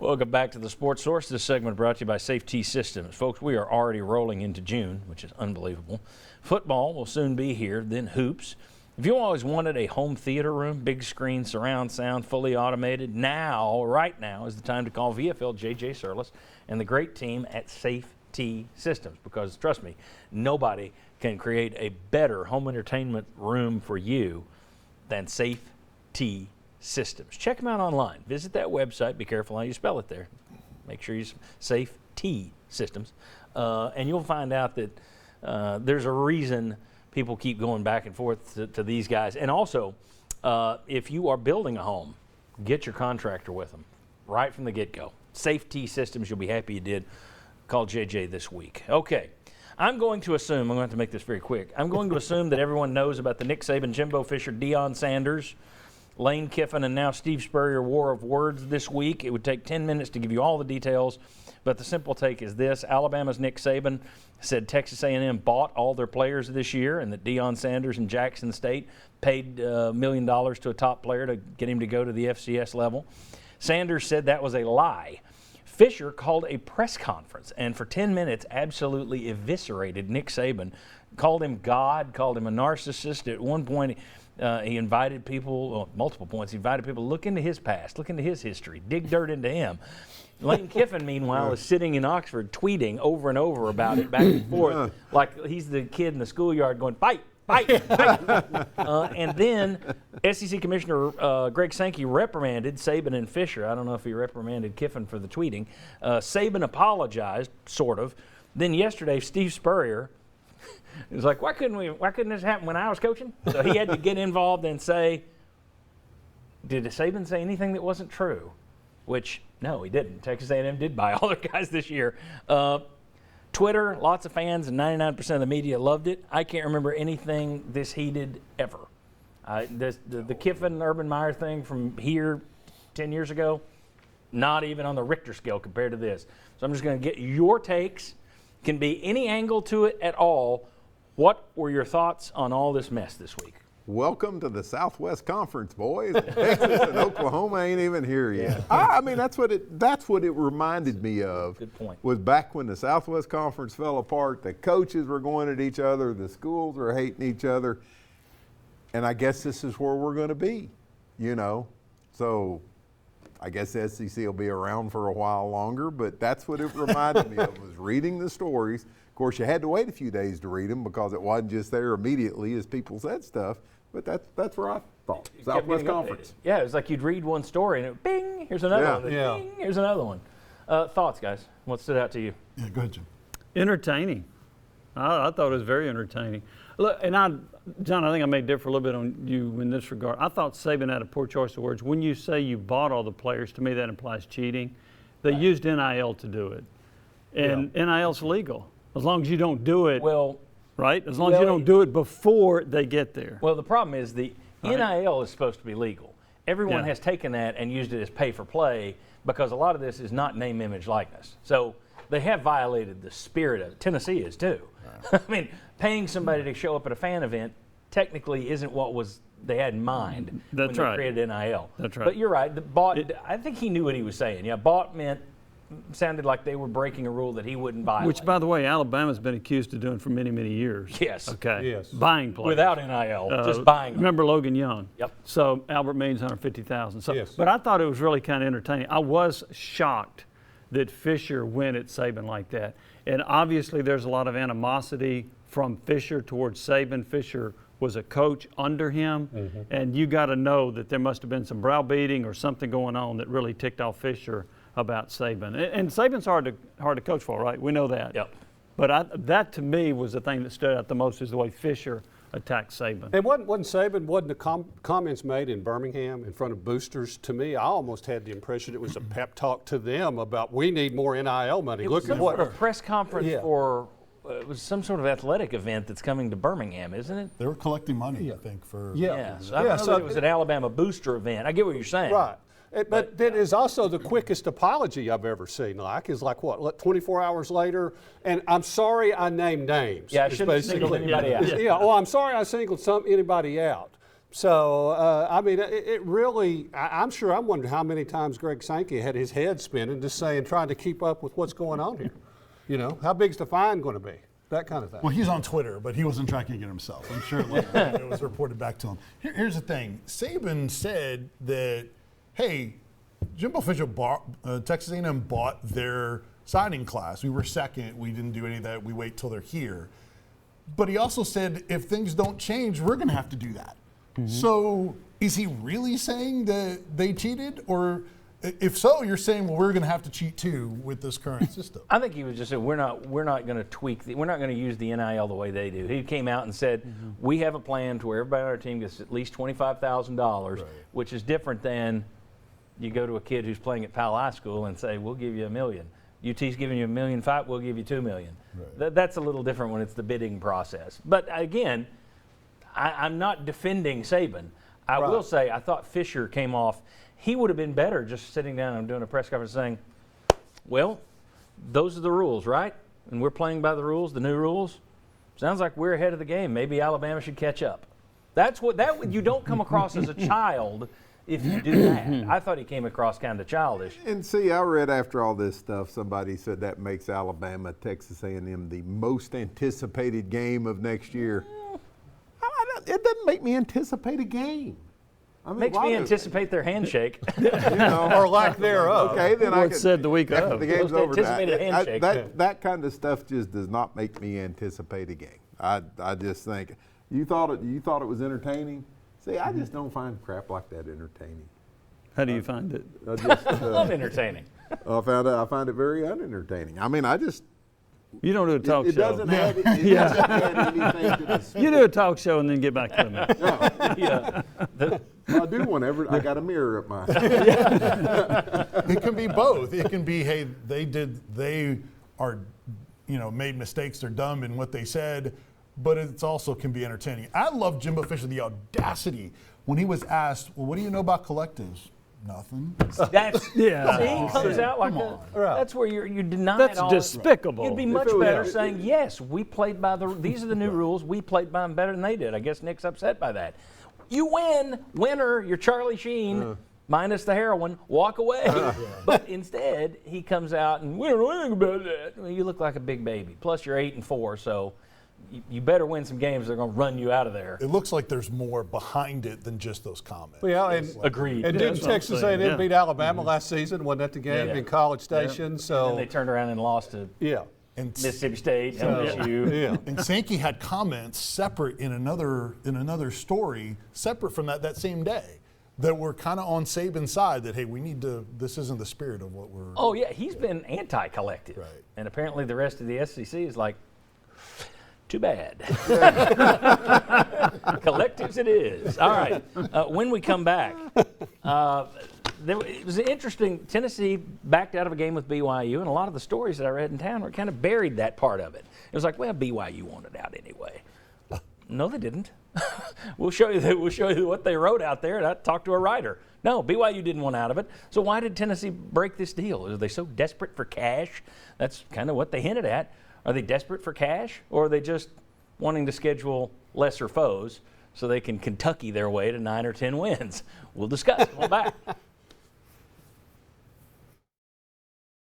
Welcome back to the Sports Source. This segment brought to you by Safety Systems. Folks, we are already rolling into June, which is unbelievable. Football will soon be here, then hoops. If you always wanted a home theater room, big screen, surround sound, fully automated, right now is the time to call VFL JJ Surlis and the great team at Safety Systems, because trust me, nobody can create a better home entertainment room for you than Safety Systems. Check them out online. Visit that website. Be careful how you spell it there. Make sure you Safety Systems. And you'll find out that there's a reason people keep going back and forth to these guys. And also, if you are building a home, get your contractor with them right from the get-go. Safety Systems, you'll be happy you did. Call JJ this week. Okay. I'm going to have to make this very quick. I'm going to assume that everyone knows about the Nick Saban, Jimbo Fisher, Deion Sanders, Lane Kiffin, and now Steve Spurrier war of words this week. It would take 10 minutes to give you all the details, but the simple take is this. Alabama's Nick Saban said Texas A&M bought all their players this year and that Deion Sanders and Jackson State paid $1 million to a top player to get him to go to the FCS level. Sanders said that was a lie. Fisher called a press conference and for 10 minutes absolutely eviscerated Nick Saban, called him God, called him a narcissist. At one point, he invited people, multiple points, he invited people to look into his past, look into his history, dig dirt into him. Lane Kiffin, meanwhile, is sitting in Oxford tweeting over and over about it, back and forth, like he's the kid in the schoolyard going, fight, fight, fight. And then SEC Commissioner Greg Sankey reprimanded Saban and Fisher. I don't know if he reprimanded Kiffin for the tweeting. Saban apologized, sort of. Then yesterday, Steve Spurrier was like, why couldn't this happen when I was coaching? So he had to get involved and say, did Saban say anything that wasn't true? Which, no, he didn't. Texas A&M did buy all their guys this year. Twitter, lots of fans, and 99% of the media loved it. I can't remember anything this heated ever. The Kiffin, Urban Meyer thing from here 10 years ago, not even on the Richter scale compared to this. So I'm just going to get your takes. Can be any angle to it at all. What were your thoughts on all this mess this week? Welcome to the Southwest Conference, boys. Texas and Oklahoma ain't even here yet. I mean, that's what it reminded me of. Good point. Was back when the Southwest Conference fell apart, the coaches were going at each other, the schools were hating each other, and I guess this is where we're going to be, you know. So I guess the SEC will be around for a while longer, but that's what it reminded me of, was reading the stories. Of course, you had to wait a few days to read them because it wasn't just there immediately as people said stuff. But that's where I thought. Southwest Conference. Yeah, it was like you'd read one story and it, bing, here's another one. Yeah. Bing, here's another one. Thoughts, guys? What stood out to you? Yeah, go ahead, Jim. Entertaining. I thought it was very entertaining. Look, and John, I think I may differ a little bit on you in this regard. I thought Saban had a poor choice of words. When you say you bought all the players, to me that implies cheating. They used NIL to do it. And NIL's legal. As long as you don't do it. Well, right? As long as you don't do it before they get there. well, the problem is the NIL is supposed to be legal. Everyone has taken that and used it as pay for play because a lot of this is not name, image, likeness. So they have violated the spirit of it. Tennessee is too. I mean, paying somebody to show up at a fan event technically isn't what they had in mind when they created NIL. That's right. But you're right. I think he knew what he was saying. Yeah, bought sounded like they were breaking a rule that he wouldn't violate. Which, by the way, Alabama's been accused of doing for many, many years. Yes. Okay. Yes. Buying players. Without NIL, just buying them. Remember Logan Young? Yep. So Albert Means, $150,000. So, Yes. But I thought it was really kind of entertaining. I was shocked that Fisher went at Saban like that. And obviously there's a lot of animosity from Fisher towards Saban. Fisher was a coach under him. Mm-hmm. And you got to know that there must have been some browbeating or something going on that really ticked off Fisher about Saban. And Saban's hard to coach for, right? We know that. Yep. But that to me was the thing that stood out the most, is the way Fisher attacked Saban. And wasn't the comments made in Birmingham in front of boosters? To me, I almost had the impression it was a pep talk to them about we need more NIL money. Look at what a press conference for. It was some sort of athletic event that's coming to Birmingham, isn't it? They were collecting money, I think, for. Yeah. So I know that it was an Alabama booster event. I get what you're saying. Right. But that is also the quickest apology I've ever seen. Is like what, 24 hours later, and I'm sorry I named names. Yeah, I shouldn't have singled anybody out. Yeah, well, I'm sorry I singled anybody out. So, I mean, it really, I'm sure I'm wondering how many times Greg Sankey had his head spinning just saying, trying to keep up with what's going on here. You know, how big's the fine going to be? That kind of thing. Well, he's on Twitter, but he wasn't tracking it himself. I'm sure it was reported back to him. Here's the thing. Saban said that, hey, Jimbo Fisher Texas A&M bought their signing class. We were second. We didn't do any of that. We wait till they're here. But he also said if things don't change, we're going to have to do that. Mm-hmm. So is he really saying that they cheated? Or if so, you're saying, well, we're going to have to cheat too with this current system? I think he was just saying we're not going to tweak, we're not going to use the NIL the way they do. He came out and said, we have a plan to where everybody on our team gets at least $25,000, which is different than you go to a kid who's playing at Powell High School and say, we'll give you $1 million. UT's giving you $1.5 million, we'll give you $2 million. Right. That's a little different when it's the bidding process. But again, I'm not defending Saban. I will say I thought Fisher came off. He would have been better just sitting down and doing a press conference saying, well, those are the rules, right? And we're playing by the rules, the new rules. Sounds like we're ahead of the game. Maybe Alabama should catch up. That's what you don't come across as a child if you do that. I thought he came across kind of childish. And see, I read after all this stuff, somebody said that makes Alabama, Texas A&M the most anticipated game of next year. It doesn't make me anticipate a game. I mean, Makes me anticipate their handshake. Or lack thereof. Okay, then I said the week of. The game's Most over. anticipated handshake. That kind of stuff just does not make me anticipate a game. I just think you thought it was entertaining. See, I just don't find crap like that entertaining. How do you find it? I just I love entertaining. I find it very unentertaining. I mean, You don't do a talk it show. doesn't add, it doesn't add anything to the You do a talk show and then get back to me. Yeah. I do whenever I got a mirror at my. It can be both. It can be, hey, they are, made mistakes. They're dumb in what they said, but it also can be entertaining. I love Jimbo Fisher, the audacity when he was asked, well, what do you know about collectives? Nothing. That's See, he on. comes out like that. That's where you deny That's it all. despicable. You'd be much better saying, yes, we played by these are the new rules. We played by them better than they did. I guess Nick's upset by that. You win, winner. You're Charlie Sheen, minus the heroin. Walk away. But instead, he comes out and we don't know anything about that. Well, you look like a big baby. Plus, you're 8-4, so. You better win some games. They're going to run you out of there. It looks like there's more behind it than just those comments. Yeah, and agreed. And didn't Texas A&M beat Alabama last season? Wasn't that the game in College Station? So and then they turned around and lost to And Mississippi State, LSU. And Sankey had comments separate in another story, separate from that same day, that were kind of on Saban's side. That hey, we need to. This isn't the spirit of what we're. Oh yeah, he's been anti-collective, Right. And apparently the rest of the SEC is like. Too bad. Collectives it is. All right. When we come back, it was interesting. Tennessee backed out of a game with BYU, and a lot of the stories that I read in town were kind of buried that part of it. It was like, well, BYU wanted out anyway. No, they didn't. We'll show you what they wrote out there, and I talked to a writer. No, BYU didn't want out of it. So why did Tennessee break this deal? Are they so desperate for cash? That's kind of what they hinted at. Are they desperate for cash, or are they just wanting to schedule lesser foes so they can Kentucky their way to 9 or 10 wins? We'll discuss. We'll back.